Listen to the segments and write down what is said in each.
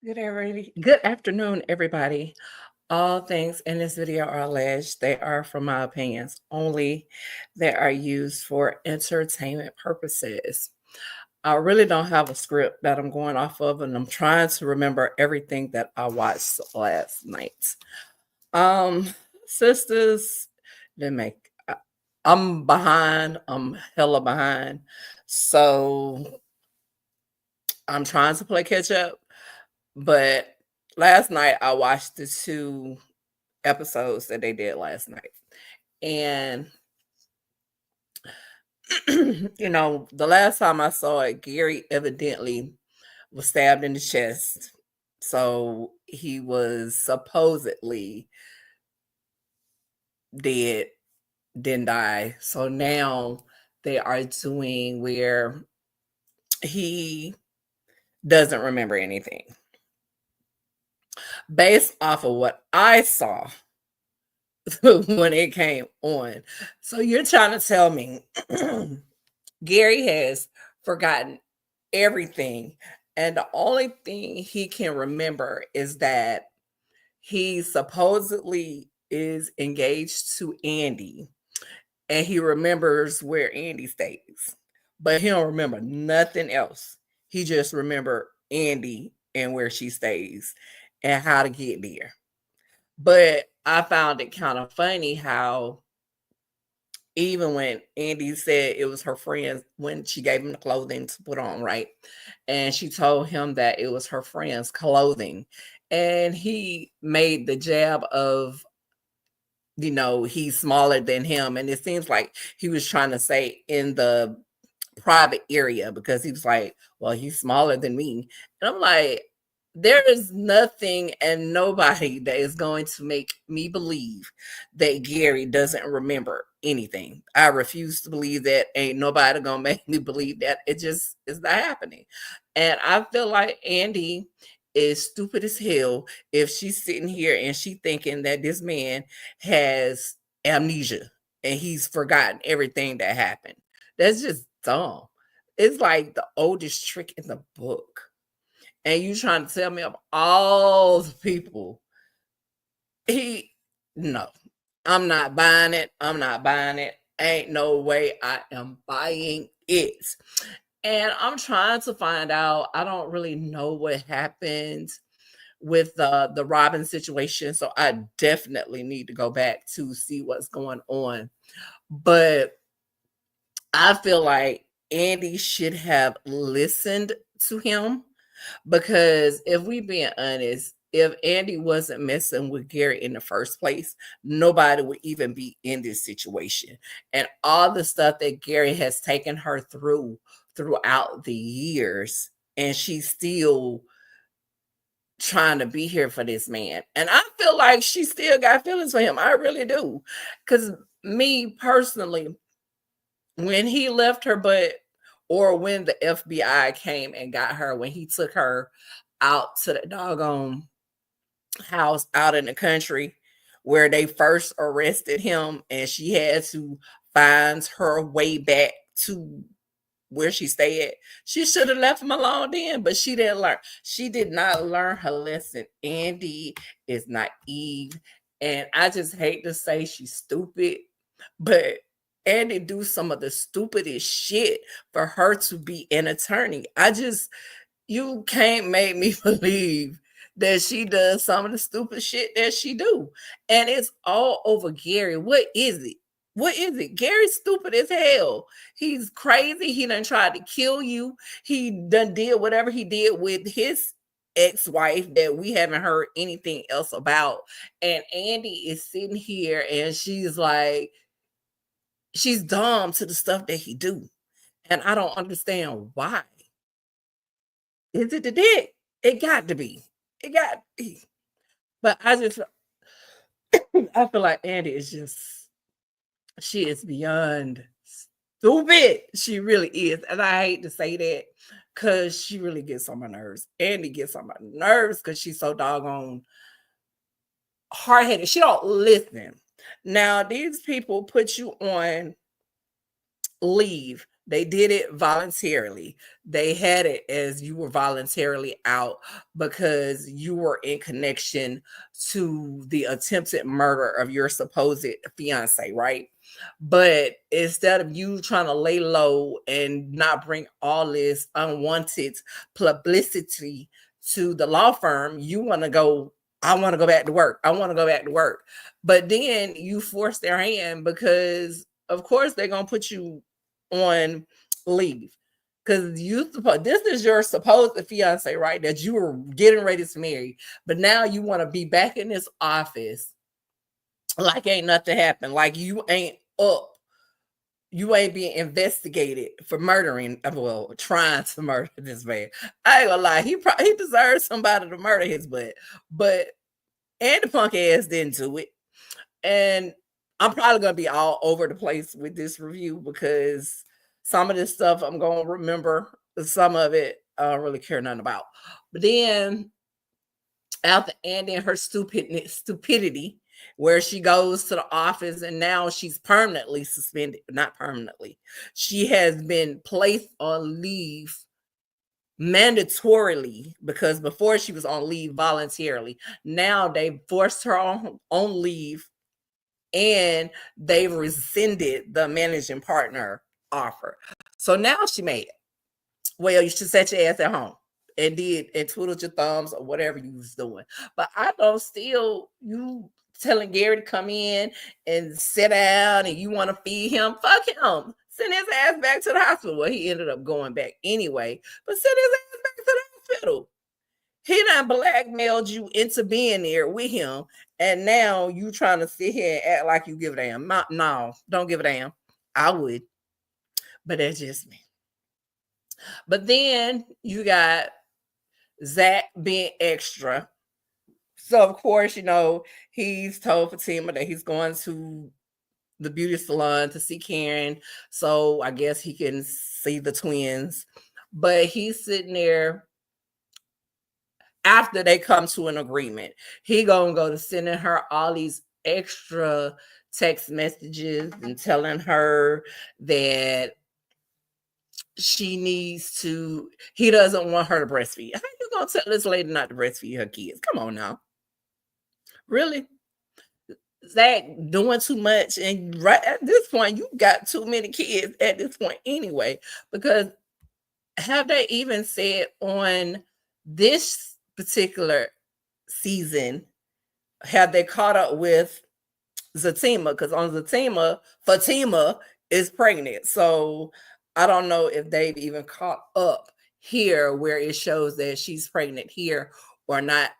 Good afternoon, everybody. All things in this video are alleged. They are from my opinions only. They are used for entertainment purposes. I really don't have a script that I'm going off of, and I'm trying to remember everything that I watched last night. Um, Sisters, didn't make. I'm behind. I'm hella behind. So I'm trying to play catch up. But last night I watched the 2 episodes that they did last night. And the last time I saw it, Gary evidently was stabbed in the chest. So he was supposedly dead, didn't die. So now they are doing where he doesn't remember anything. Based off of what I saw when it came on. So you're trying to tell me Gary has forgotten everything, and the only thing he can remember is that he supposedly is engaged to Andy, and he remembers where Andy stays, but he don't remember nothing else. He just remember Andy and where she stays and how to get there. But I found it kind of funny how even when Andy said it was her friend when she gave him the clothing to put on, right? And she told him that it was her friend's clothing. And he made the jab of, he's smaller than him. And it seems like he was trying to say in the private area because he was like, well, he's smaller than me. And I'm like, there is nothing and nobody that is going to make me believe that Gary doesn't remember anything. I refuse to believe that. Ain't nobody gonna make me believe that. It just is not happening. And I feel like Andy is stupid as hell if she's sitting here and she thinking that this man has amnesia and he's forgotten everything that happened. That's just dumb. It's like the oldest trick in the book. And you trying to tell me of all the people, he no, I'm not buying it. I'm not buying it. Ain't no way I am buying it. And I'm trying to find out. I don't really know what happened with the Robin situation. So I definitely need to go back to see what's going on. But I feel like Andy should have listened to him because if we being honest, if Andy wasn't messing with Gary in the first place, nobody would even be in this situation. And all the stuff that Gary has taken her throughout the years, and she's still trying to be here for this man. And I feel like she still got feelings for him. I really do. Because me personally, when he left her butt, or when the FBI came and got her, when he took her out to the doggone house out in the country where they first arrested him and she had to find her way back to where she stayed. She should have left him alone then, but she didn't learn. She did not learn her lesson. Andy is naive, and I just hate to say she's stupid, but Andy do some of the stupidest shit for her to be an attorney. You can't make me believe that she does some of the stupid shit that she do. And it's all over Gary. What is it? What is it? Gary's stupid as hell. He's crazy. He done tried to kill you. He done did whatever he did with his ex-wife that we haven't heard anything else about. And Andy is sitting here and she's like, she's dumb to the stuff that he do. And I don't understand why. Is it the dick? It got to be. It got to be. But I feel like Andy is just, she is beyond stupid. She really is. And I hate to say that because she really gets on my nerves. Andy gets on my nerves because she's so doggone hard-headed. She don't listen. Now, these people put you on leave They did it voluntarily. They had it as you were voluntarily out because you were in connection to the attempted murder of your supposed fiance, right? But instead of you trying to lay low and not bring all this unwanted publicity to the law firm, you want to go, I want to go back to work. I want to go back to work. But then you force their hand because, of course, they're going to put you on leave because this is your supposed fiance, right? That you were getting ready to marry, but now you want to be back in this office like ain't nothing happened, like you ain't up, you ain't being investigated for murdering, well, trying to murder this man. I ain't gonna lie, he deserves somebody to murder his butt, but and the punk ass didn't do it. And I'm probably gonna be all over the place with this review because some of this stuff I'm gonna remember, some of it I don't really care nothing about. But then after ending her stupidity, where she goes to the office and now she's permanently suspended, not permanently, she has been placed on leave mandatorily because before she was on leave voluntarily. Now they forced her on leave and they've rescinded the managing partner offer. So now she made it. Well, you should set your ass at home and twiddled your thumbs or whatever you was doing. But I don't still you telling Gary to come in and sit down and you want to feed him. Fuck him. Send his ass back to the hospital. Well, he ended up going back anyway, but send his ass back to the hospital. He done blackmailed you into being there with him, and now you trying to sit here and act like you give a damn. No, don't give a damn. I would, but that's just me. But then you got Zach being extra. So of course, he's told Fatima that he's going to the beauty salon to see Karen. So I guess he can see the twins. But he's sitting there after they come to an agreement. He gonna go to sending her all these extra text messages and telling her that he doesn't want her to breastfeed. How you gonna tell this lady not to breastfeed her kids? Come on now. Really? Zach doing too much, and right at this point, you got too many kids at this point anyway, because have they even said on this particular season, have they caught up with Zatima? Because on Zatima, Fatima is pregnant. So I don't know if they've even caught up here where it shows that she's pregnant here or not.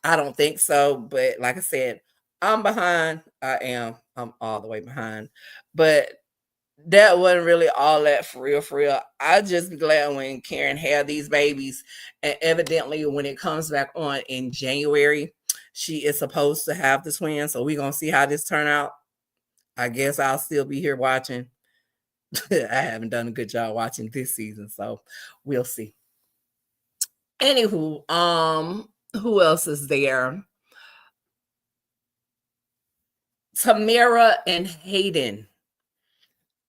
I don't think so. But like I said, I'm behind. I'm all the way behind. But that wasn't really all that for real, for real. I just be glad when Karen had these babies. And evidently when it comes back on in January, she is supposed to have the twins. So we're gonna see how this turn out. I guess I'll still be here watching. I haven't done a good job watching this season, so we'll see. Anywho, who else is there? Tamara and Hayden.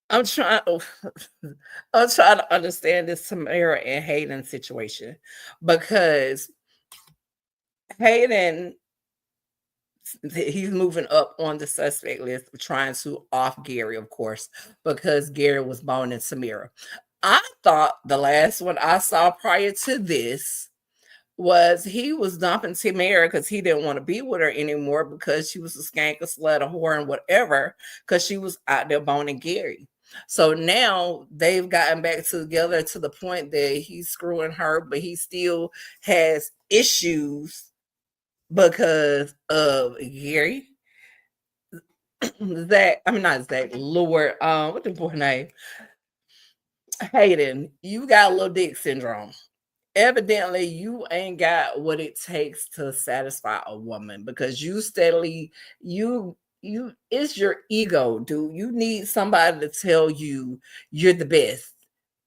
I'm trying to understand this Tamara and Hayden situation because Hayden, he's moving up on the suspect list, trying to off Gary, of course, because Gary was boning Samira. I thought the last one I saw prior to this was he was dumping Tamara because he didn't want to be with her anymore because she was a skank, a slut, a whore, and whatever, because she was out there boning Gary. So now they've gotten back together to the point that he's screwing her, but he still has issues because of Gary. Lord, what the boy name? Hayden, you got little dick syndrome. Evidently, you ain't got what it takes to satisfy a woman because you steadily, it's your ego, dude. You need somebody to tell you you're the best,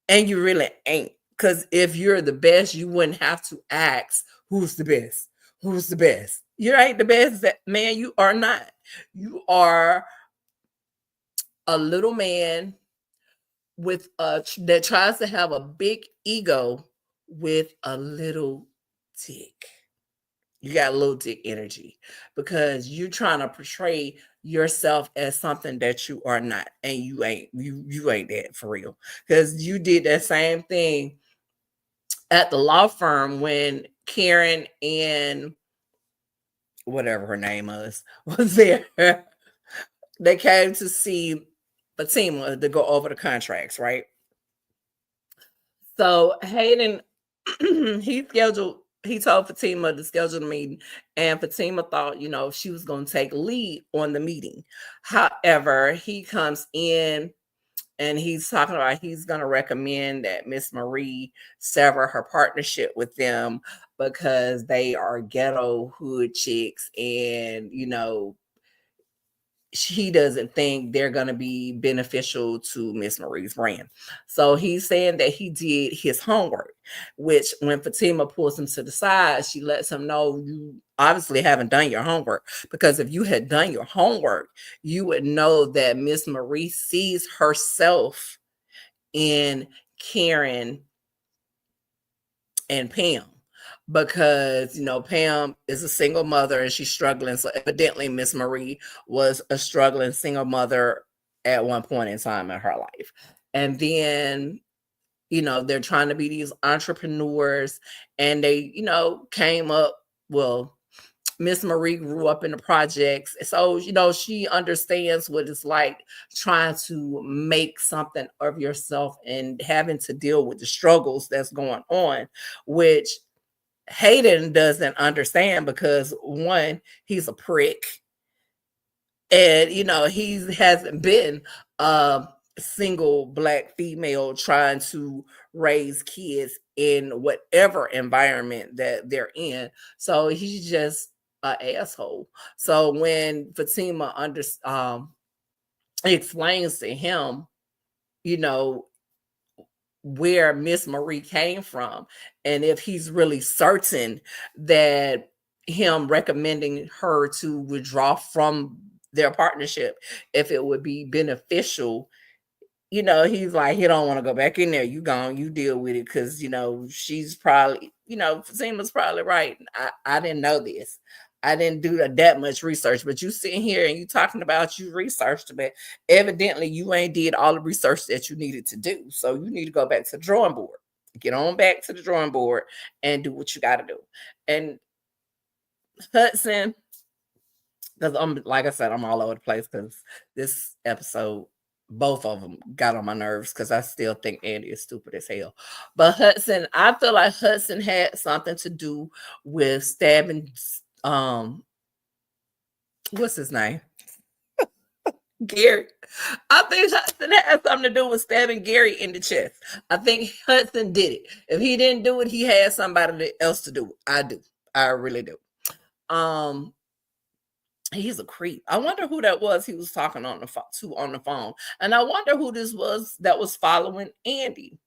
and you really ain't. Because if you're the best, you wouldn't have to ask who's the best. Who's the best? You ain't the best, man. You are not. You are a little man with that tries to have a big ego with a little dick. You got little dick energy because you're trying to portray yourself as something that you are not, and you ain't. You ain't that for real. Because you did that same thing at the law firm when Karen and whatever her name was there. They came to see Fatima to go over the contracts, right? So Hayden, he told Fatima to schedule the meeting, and Fatima thought, she was going to take lead on the meeting. However, he comes in and he's talking about he's going to recommend that Miss Marie sever her partnership with them because they are ghetto hood chicks, and he doesn't think they're going to be beneficial to Miss Marie's brand. So he's saying that he did his homework, which when Fatima pulls him to the side, she lets him know you obviously haven't done your homework, because if you had done your homework, you would know that Miss Marie sees herself in Karen and Pam, because Pam is a single mother and she's struggling. So evidently Miss Marie was a struggling single mother at one point in time in her life. And then they're trying to be these entrepreneurs, and they came up, well, Miss Marie grew up in the projects, so she understands what it's like trying to make something of yourself and having to deal with the struggles that's going on, which Hayden doesn't understand because, one, he's a prick, and he hasn't been a single Black female trying to raise kids in whatever environment that they're in. So he's just an asshole. So when Fatima explains to him, where Miss Marie came from, and if he's really certain that him recommending her to withdraw from their partnership, if it would be beneficial, he's like, he don't want to go back in there. You gone, you deal with it, because she's probably, Fatima's probably right. I didn't know this. I didn't do that much research, but you sitting here and you talking about you researched, but evidently you ain't did all the research that you needed to do. So you need to go back to the drawing board. Get on back to the drawing board and do what you got to do. And Hudson, because like I said, I'm all over the place because this episode, both of them got on my nerves because I still think Andy is stupid as hell. But Hudson, I feel like Hudson had something to do with stabbing what's his name? Gary. I think Hudson had something to do with stabbing Gary in the chest. I think Hudson did it. If he didn't do it, he had somebody else to do it. I do. I really do. He's a creep. I wonder who that was he was talking on the phone. And I wonder who this was that was following Andy.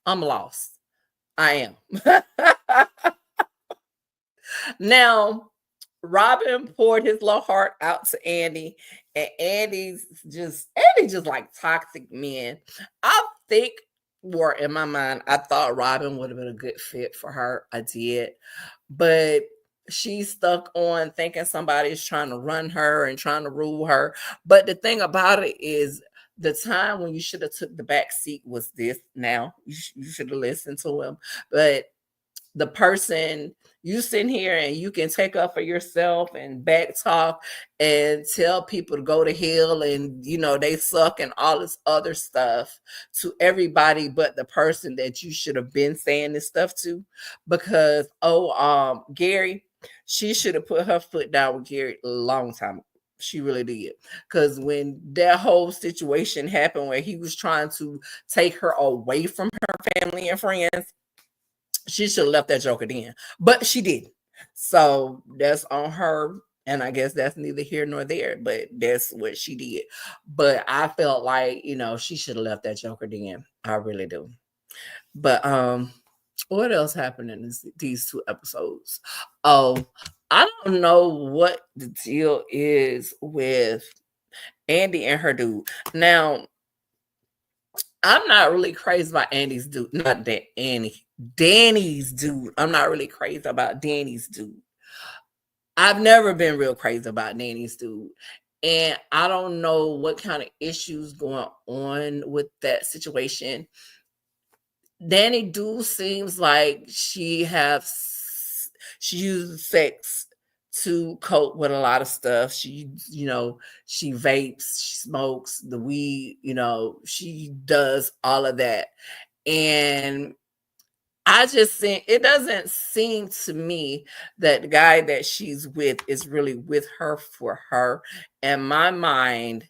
I'm lost. I am. Now, Robin poured his little heart out to Andy, and Andy just like toxic men. I think, or in my mind, I thought Robin would have been a good fit for her. I did, but she's stuck on thinking somebody's trying to run her and trying to rule her. But the thing about it is, the time when you should have took the back seat was this. Now you should have listened to him, but the person you sitting here and you can take up for yourself and back talk and tell people to go to hell and they suck and all this other stuff to everybody but the person that you should have been saying this stuff to, because Gary, she should have put her foot down with Gary a long time ago. She really did. Because when that whole situation happened where he was trying to take her away from her family and friends, she should have left that joker then, but she didn't. So that's on her, and I guess that's neither here nor there, but that's what she did. But I felt like, she should have left that joker then. I really do. But what else happened in these two episodes? Oh, I don't know what the deal is with Andy and her dude. Now, I'm not really crazy about Andy's dude. Not that Annie. Danny's dude. I'm not really crazy about Danny's dude. I've never been real crazy about Danny's dude. And I don't know what kind of issues going on with that situation. Danny dude seems like she uses sex to cope with a lot of stuff. She vapes, she smokes the weed, she does all of that. And I just think it doesn't seem to me that the guy that she's with is really with her for her. In my mind,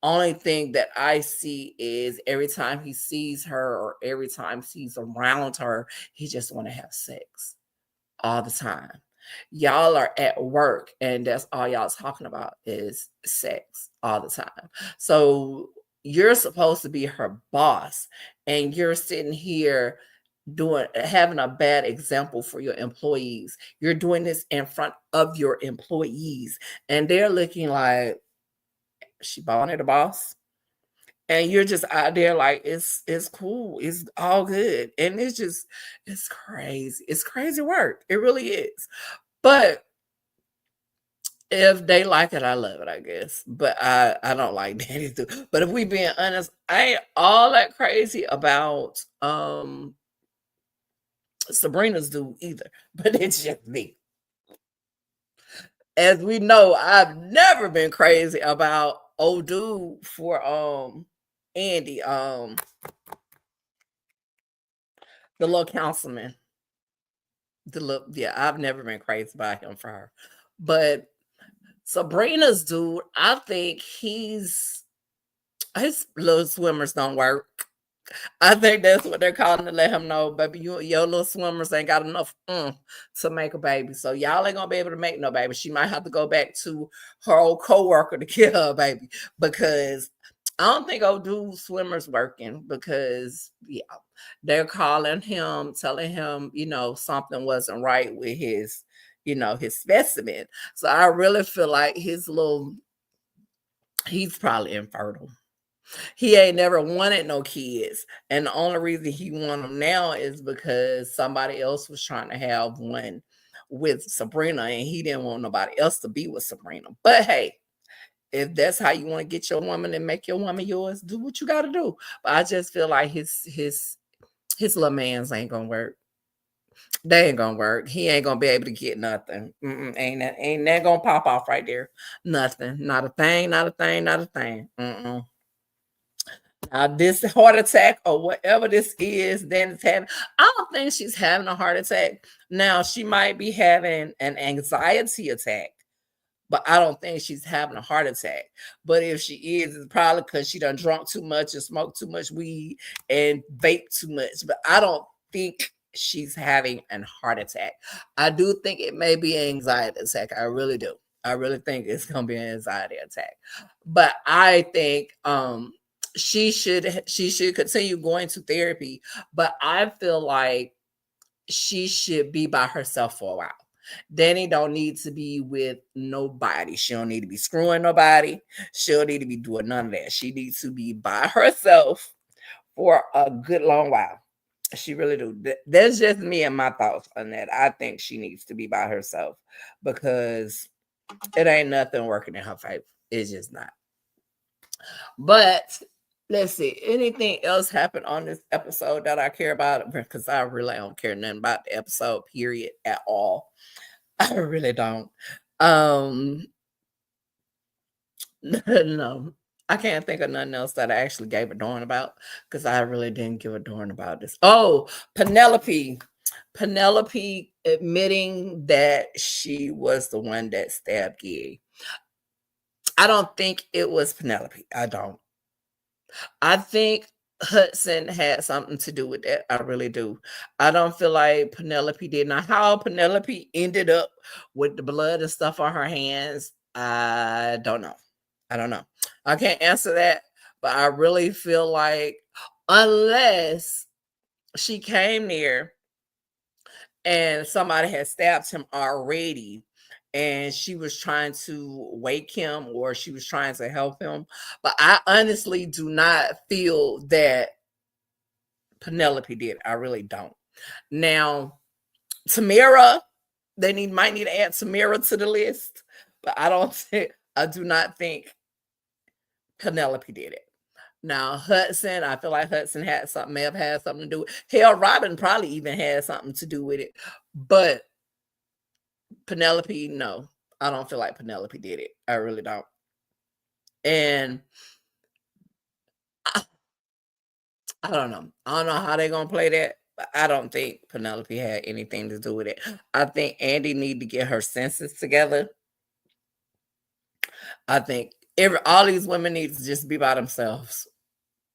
only thing that I see is every time he sees her or every time he's around her, he just want to have sex all the time. Y'all are at work and that's all y'all talking about is sex all the time. So you're supposed to be her boss and you're sitting here having a bad example for your employees. You're doing this in front of your employees and they're looking like she Bonnie the boss. And you're just out there like it's cool, it's all good. And it's crazy. It's crazy work. It really is. But if they like it, I love it, I guess. But I don't like Danny too. But if we being honest, I ain't all that crazy about Sabrina's dude either. But it's just me. As we know, I've never been crazy about old dude for Andy, the little councilman. Yeah, I've never been crazy about him for her. But Sabrina's dude, I think his little swimmers don't work. I think that's what they're calling to let him know, baby, your little swimmers ain't got enough to make a baby. So y'all ain't gonna be able to make no baby. She might have to go back to her old co-worker to get her a baby because I don't think old dude swimmers working because they're calling him, telling him, something wasn't right with his specimen. So I really feel like he's probably infertile. He ain't never wanted no kids. And the only reason he want them now is because somebody else was trying to have one with Sabrina and he didn't want nobody else to be with Sabrina. But hey, if that's how you want to get your woman and make your woman yours, do what you got to do. But I just feel like his little man's ain't gonna work. They ain't gonna work. He ain't gonna be able to get nothing. Ain't that gonna pop off right there? Nothing. Not a thing. Not a thing. Not a thing. Now, this heart attack or whatever this is, then it's having. I don't think she's having a heart attack. Now, she might be having an anxiety attack, but I don't think she's having a heart attack. But if she is, it's probably because she done drunk too much and smoked too much weed and vape too much. But I don't think she's having a heart attack. I do think it may be an anxiety attack. I really do. I really think it's gonna be an anxiety attack. But I think she should continue going to therapy. But I feel like she should be by herself for a while. Danny don't need to be with nobody. She don't need to be screwing nobody. She don't need to be doing none of that. She needs to be by herself for a good long while. She really do. That's just me and my thoughts on that. I think she needs to be by herself because it ain't nothing working in her favor. It's just not. But let's see. Anything else happened on this episode that I care about? Because I really don't care nothing about the episode, period, at all. I really don't. No. I can't think of nothing else that I actually gave a darn about because I really didn't give a darn about this. Oh, Penelope. Penelope admitting that she was the one that stabbed Gary. I don't think it was Penelope. I don't. I think Hudson had something to do with that. I really do. I don't feel like Penelope did. Now, how Penelope ended up with the blood and stuff on her hands, I don't know. I don't know. I can't answer that, but I really feel like unless she came there and somebody had stabbed him already and she was trying to wake him or she was trying to help him. But I honestly do not feel that Penelope did. I really don't. Now, Tamara, might need to add Tamara to the list, but I do not think Penelope did it. Now, Hudson, I feel like Hudson may have had something to do with it. Hell, Robin probably even had something to do with it. But Penelope, no. I don't feel like Penelope did it. I really don't. And I don't know. I don't know how they're gonna play that, but I don't think Penelope had anything to do with it. I think Andy need to get her senses together. I think all these women need to just be by themselves.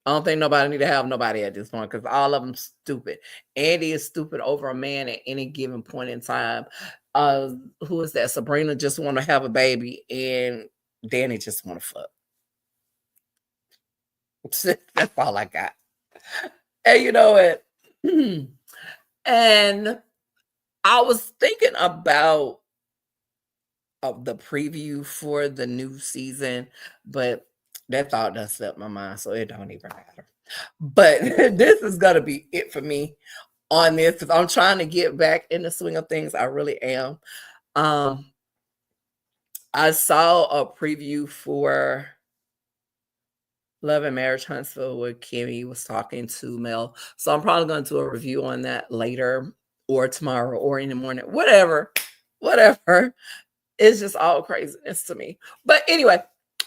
I don't think nobody need to have nobody at this point because all of them stupid. Andy is stupid over a man at any given point in time. Who is that? Sabrina just want to have a baby, and Danny just want to fuck. That's all I got. And you know what? And I was thinking about the preview for the new season, but that thought done slipped my mind, so it don't even matter. But this is gonna be it for me on this because I'm trying to get back in the swing of things. I really am. I saw a preview for Love and Marriage Huntsville where Kimmy was talking to Mel. So I'm probably going to do a review on that later or tomorrow or in the morning. Whatever. It's just all craziness to me. But anyway,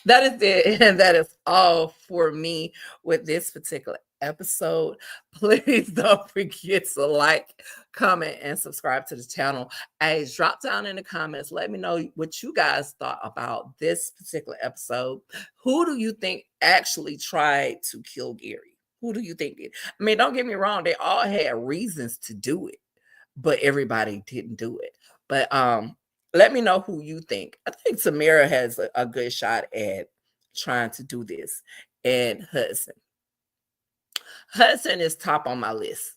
that is it. And that is all for me with this particular episode. Please don't forget to like, comment, and subscribe to the channel. Hey, drop down in the comments. Let me know what you guys thought about this particular episode. Who do you think actually tried to kill Gary? Who do you think did? I mean, don't get me wrong. They all had reasons to do it, but everybody didn't do it. But let me know who you think. I think Samira has a good shot at trying to do this. And Hudson. Hudson is top on my list.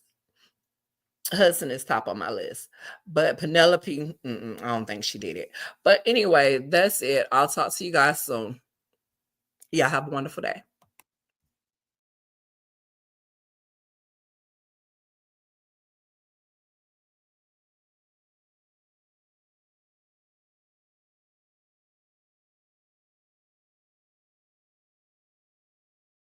But Penelope, I don't think she did it. But anyway, that's it. I'll talk to you guys soon. Yeah, have a wonderful day.